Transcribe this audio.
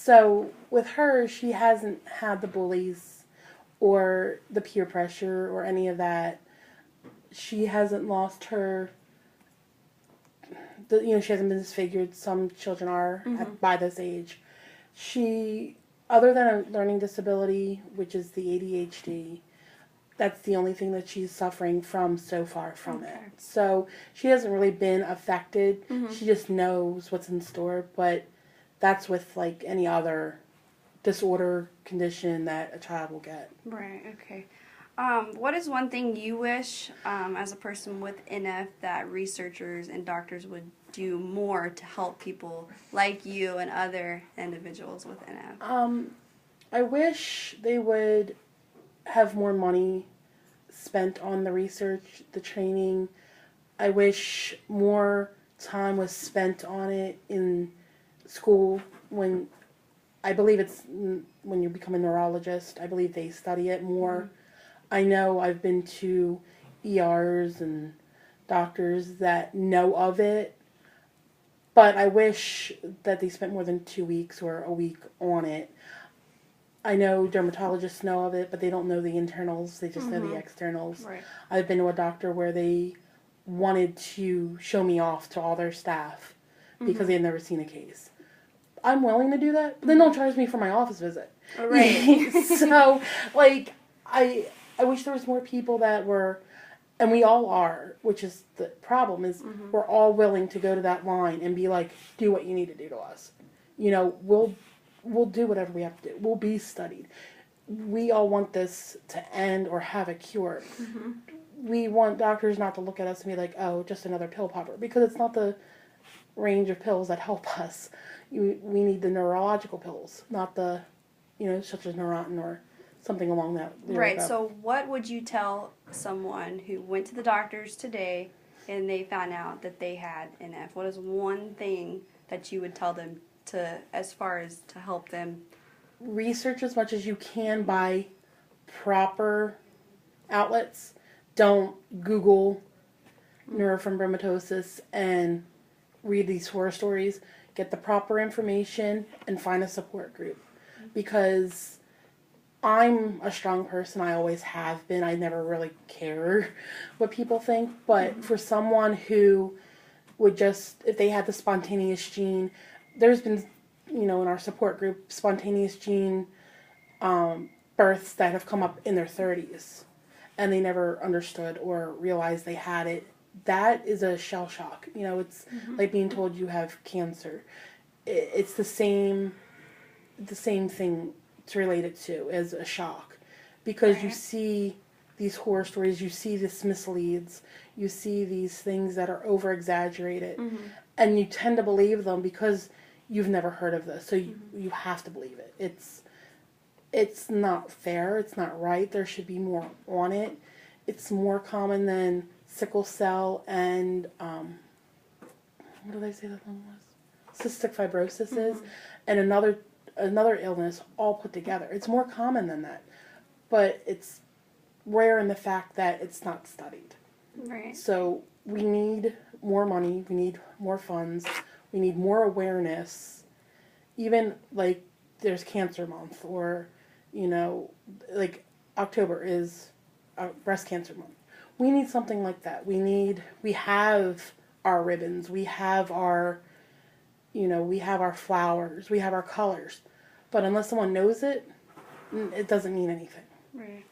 So with her, she hasn't had the bullies or the peer pressure or any of that. She hasn't lost her. She hasn't been disfigured. Some children are by this age. She, other than a learning disability, which is the ADHD, that's the only thing that she's suffering from so far from it. So she hasn't really been affected. She just knows what's in store, but that's with like any other disorder condition that a child will get. Right, okay. What is one thing you wish, as a person with NF, that researchers and doctors would do more to help people like you and other individuals with NF? I wish they would have more money spent on the research, the training. I wish more time was spent on it in school when I believe it's when you become a neurologist. I believe they study it more. I know I've been to ERs and doctors that know of it, but I wish that they spent more than 2 weeks or a week on it. I know dermatologists know of it, but they don't know the internals. They just know the externals. Right. I've been to a doctor where they wanted to show me off to all their staff because they had never seen a case. I'm willing to do that, but then don't charge me for my office visit. Right. So, like, I wish there was more people that were, and we all are, which is the problem, is we're all willing to go to that line and be like, do what you need to do to us. We'll do whatever we have to do. We'll be studied. We all want this to end or have a cure. We want doctors not to look at us and be like, oh, just another pill popper, because it's not the range of pills that help us. We need the neurological pills, not the, such as Neurontin or something along that. Right, so what would you tell someone who went to the doctors today and they found out that they had NF? What is one thing that you would tell them as far as to help them? Research as much as you can by proper outlets. Don't Google neurofibromatosis and read these horror stories. Get the proper information and find a support group. Because I'm a strong person. I always have been. I never really care what people think. But for someone who would just, if they had the spontaneous gene, there's been, in our support group, spontaneous gene births that have come up in their 30s. And they never understood or realized they had it. That is a shell shock. It's like being told you have cancer. It's the same thing to relate it to as a shock, because you see these horror stories, you see this misleads, you see these things that are over exaggerated, and you tend to believe them because you've never heard of this, so you have to believe it. It's not fair. It's not right. There should be more on it. It's more common than sickle cell and what did I say that one was? Cystic fibrosis is, and another illness all put together. It's more common than that, but it's rare in the fact that it's not studied. Right. So we need more money. We need more funds. We need more awareness. Even like there's Cancer Month, or like October is Breast Cancer Month. We need something like that. We have our ribbons. We have our flowers. We have our colors. But unless someone knows it, it doesn't mean anything. Right.